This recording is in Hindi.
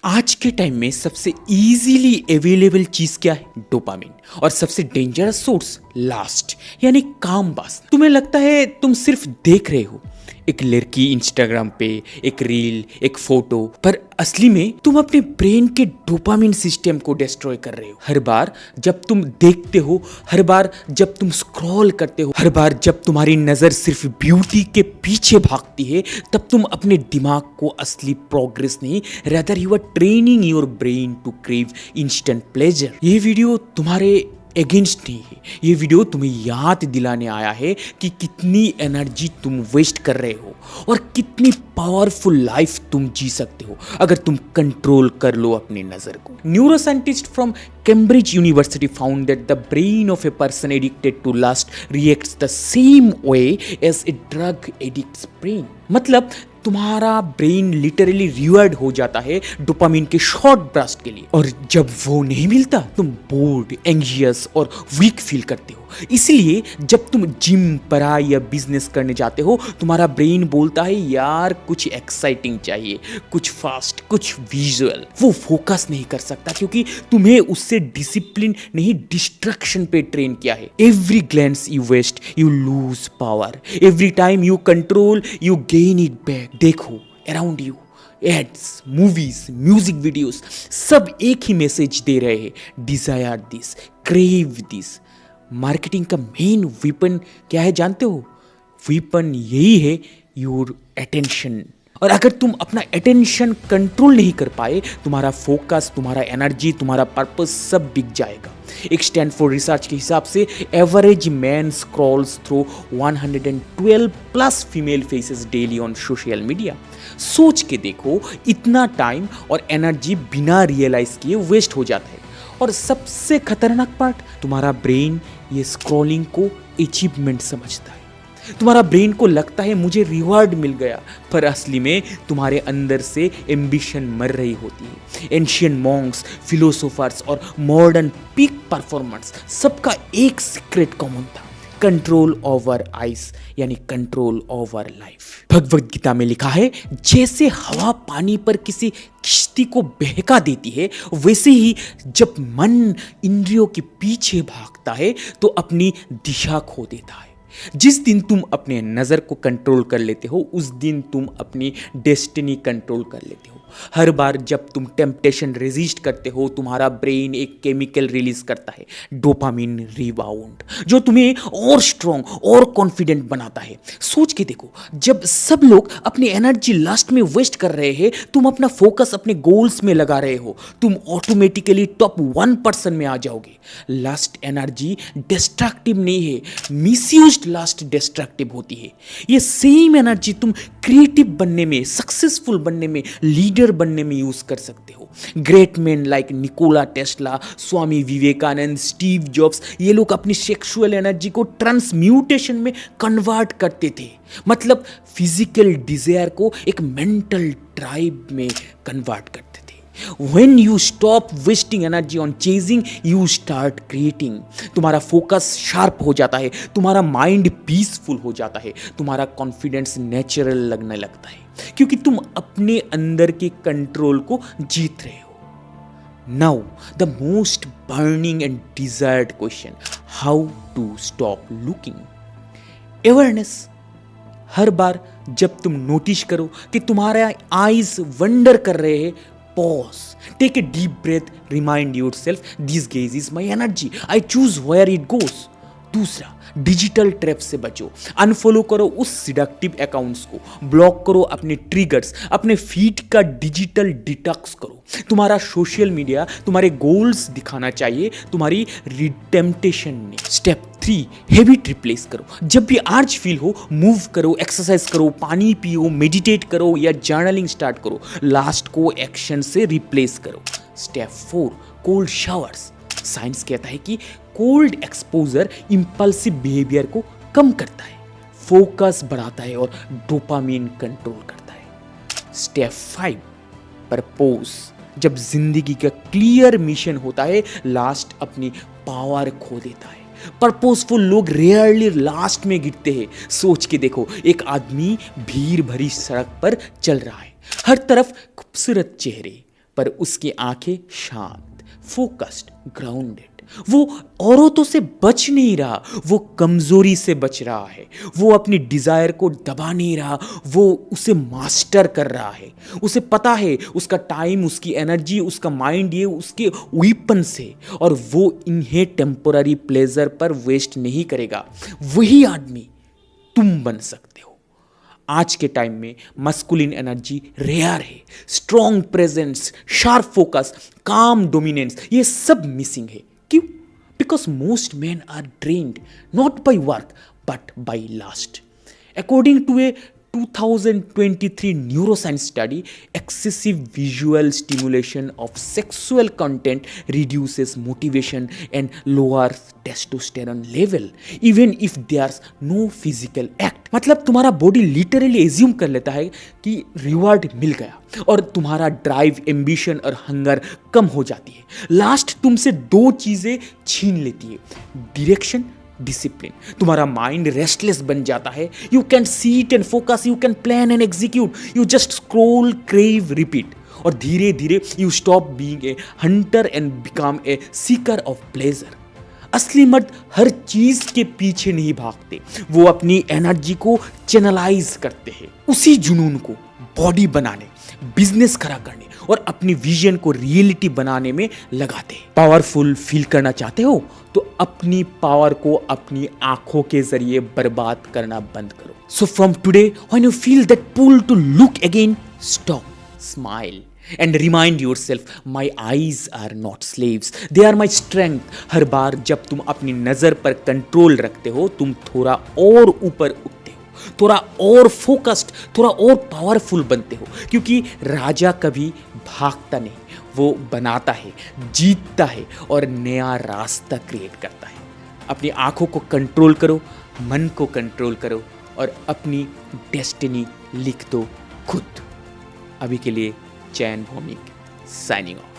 आज के टाइम में सबसे इजीली अवेलेबल चीज क्या है? डोपामिन। और सबसे डेंजरस सोर्स लास्ट यानी काम पास। तुम्हें लगता है तुम सिर्फ देख रहे हो एक लड़की इंस्टाग्राम पे, एक रील, एक फोटो, पर असली में तुम अपने ब्रेन के डोपामिन सिस्टम को डिस्ट्रॉय कर रहे हो। हर बार जब तुम देखते हो, हर बार जब तुम स्क्रॉल करते हो, हर बार जब तुम्हारी नजर सिर्फ ब्यूटी के पीछे भागती है, तब तुम अपने दिमाग को असली प्रोग्रेस नहीं, rather you are training your brain to crave instant pleasure. ये वीडियो तुम्हारे अगेंस्ट नहीं है, ये वीडियो तुम्हें याद दिलाने आया है कि कितनी एनर्जी तुम वेस्ट कर रहे हो और कितनी पावरफुल लाइफ तुम जी सकते हो अगर तुम कंट्रोल कर लो अपनी नजर को। Neuroscientist from Cambridge University found that the brain of a person addicted to lust reacts the same way as a drug addict's brain। मतलब तुम्हारा ब्रेन लिटरली रिवर्ड हो जाता है डोपामिन के शॉर्ट ब्रास्ट के लिए, और जब वो नहीं मिलता तुम बोर्ड, एंग्जियस और वीक फील करते हो। इसलिए जब तुम जिम, पढ़ाई या बिजनेस करने जाते हो, तुम्हारा ब्रेन बोलता है यार कुछ एक्साइटिंग चाहिए, कुछ फास्ट, कुछ विजुअल। वो फोकस नहीं कर सकता क्योंकि तुम्हें उससे डिसिप्लिन नहीं, डिस्ट्रक्शन पे ट्रेन किया है। Every glance you waste you lose power, every time you control you gain it back. देखो around you, ads, movies, music videos सब एक ही मैसेज दे रहे हैं, desire this, crave this. Marketing का मेन वेपन क्या है जानते हो? वेपन यही है, योर अटेंशन। और अगर तुम अपना अटेंशन कंट्रोल नहीं कर पाए, तुम्हारा फोकस, तुम्हारा एनर्जी, तुम्हारा पर्पस सब बिक जाएगा। एक स्टैनफोर्ड रिसर्च के हिसाब से average man Scrolls through 112 plus female faces daily on social media. सोच के देखो, इतना टाइम और एनर्जी बिना रियलाइज किए वेस्ट हो जाता है। और सबसे खतरनाक पार्ट, तुम्हारा ब्रेन ये स्क्रॉलिंग को अचीवमेंट समझता है। तुम्हारा ब्रेन को लगता है मुझे रिवॉर्ड मिल गया, पर असली में तुम्हारे अंदर से एम्बिशन मर रही होती है। एंशियंट मॉन्क्स, फिलोसोफर्स और मॉडर्न पीक परफॉर्मर्स सबका एक सीक्रेट कॉमन था, कंट्रोल ओवर आइस यानी control over life. Bhagavad Gita में लिखा है, जैसे हवा पानी पर किसी किश्ती को बहका देती है, वैसे ही जब मन इंद्रियों के पीछे भागता है तो अपनी दिशा खो देता है। जिस दिन तुम अपने नज़र को कंट्रोल कर लेते हो, उस दिन तुम अपनी डेस्टिनी कंट्रोल कर लेते हो। हर बार जब तुम टेम्पटेशन रेजिस्ट करते हो, तुम्हारा ब्रेन एक केमिकल रिलीज करता है, डोपामिन रिबाउंड, जो तुम्हें और स्ट्रॉन्ग और कॉन्फिडेंट बनाता है। सोच के देखो, जब सब लोग अपनी एनर्जी लास्ट में वेस्ट कर रहे हैं, तुम अपना फोकस अपने गोल्स में लगा रहे हो, तुम ऑटोमेटिकली टॉप 1% में आ जाओगे। लास्ट एनर्जी डिस्ट्रक्टिव नहीं है, मिसयूज्ड लास्ट डिस्ट्रक्टिव होती है। ये सेम एनर्जी तुम क्रिएटिव बनने में, सक्सेसफुल बनने में, लीडर बनने में यूज कर सकते हो। Great man like Nikola Tesla, Swami Vivekananda, Steve Jobs, ये लोग अपनी सेक्सुअल एनर्जी को ट्रांसम्यूटेशन में कन्वर्ट करते थे। मतलब फिजिकल डिजायर को एक मेंटल ड्राइव में कन्वर्ट करते थे। When you stop wasting energy on chasing, you start creating। तुम्हारा फोकस शार्प हो जाता है, तुम्हारा माइंड पीसफुल हो जाता है, तुम्हारा कॉन्फिडेंस नेचुरल लगने लगता है, क्योंकि तुम अपने अंदर के कंट्रोल को जीत रहे हो। Now the most burning and desired question, how to stop looking. Awareness. हर बार जब तुम नोटिस करो कि तुम्हारे आईज वंडर कर रहे हैं, pause, take a deep breath, remind yourself this gaze is my energy, I choose where it goes। दूसरा, डिजिटल ट्रैप से बचो। अनफॉलो करो उस सिडक्टिव अकाउंट्स को, ब्लॉक करो अपने ट्रिगर्स, अपने फीड का डिजिटल डिटॉक्स करो। तुम्हारा सोशल मीडिया तुम्हारे गोल्स दिखाना चाहिए, तुम्हारी टेम्पटेशन नहीं। स्टेप 3, हैबिट रिप्लेस करो। जब भी अर्ज फील हो, मूव करो, एक्सरसाइज करो, पानी पियो, मेडिटेट करो या जर्नलिंग स्टार्ट करो। लास्ट को एक्शन से रिप्लेस करो। Step 4, cold showers. साइंस कहता है कि कोल्ड एक्सपोजर इंपल्सिव बिहेवियर को कम करता है, फोकस बढ़ाता है और डोपामिन कंट्रोल करता है। Step 5, purpose. जब जिंदगी का क्लियर मिशन होता है, लास्ट अपनी पावर खो देता है। पर्पसफुल लोग रेयरली लास्ट में गिरते हैं। सोच के देखो, एक आदमी भीड़ भरी सड़क पर चल रहा है, हर तरफ खूबसूरत चेहरे, पर उसकी आंखें शांत, फोकस्ड, ग्राउंडेड। वो औरतों से बच नहीं रहा, वो कमजोरी से बच रहा है। वो अपनी डिजायर को दबा नहीं रहा, वो उसे मास्टर कर रहा है। उसे पता है उसका टाइम, उसकी एनर्जी, उसका माइंड ये उसके वीपन से, और वो इन्हें टेम्पोररी प्लेजर पर वेस्ट नहीं करेगा। वही आदमी तुम बन सकते हो। आज के टाइम में मस्कुलिन एनर्जी रेयर है। Strong presence, sharp focus, calm dominance, ये सब मिसिंग है। क्यों? Because most men are drained not by work but by lust. According to a 2023 neuroscience study, excessive visual stimulation of sexual content reduces motivation and lowers testosterone level even if there's no physical act। मतलब तुम्हारा बॉडी लिटरली एज्यूम कर लेता है कि रिवॉर्ड मिल गया और तुम्हारा ड्राइव, एम्बिशन और हंगर कम हो जाती है। लास्ट तुमसे दो चीजें छीन लेती है, डायरेक्शन, डिसिप्लिन। तुम्हारा माइंड रेस्टलेस बन जाता है। You can seat and focus, you can plan and execute, you just scroll, crave, repeat. और धीरे धीरे you stop being a Hunter and become a Sikar of pleasure. असली मर्द हर चीज के पीछे नहीं भागते, वो अपनी एनर्जी को चैनलाइज करते हैं, उसी जुनून को बॉडी बनाने, बिजनेस खड़ा करने और अपनी विजन को रियलिटी बनाने में लगाते हैं। पावरफुल फील करना चाहते हो तो अपनी पावर को अपनी आंखों के जरिए बर्बाद करना बंद करो। So from today when you feel that pull to look again, stop, smile and remind yourself, my eyes are not slaves, they are my strength. हर बार जब तुम अपनी नजर पर कंट्रोल रखते हो, तुम थोड़ा और ऊपर उठते हो, थोड़ा और फोकस्ड, थोड़ा और पावरफुल बनते हो। क्योंकि राजा कभी भागता नहीं, वो बनाता है, जीतता है और नया रास्ता क्रिएट करता है। अपनी आंखों को कंट्रोल करो, मन को कंट्रोल करो और अपनी डेस्टिनी लिख दो खुद। अभी के लिए चैन भौमिक साइनिंग ऑफ।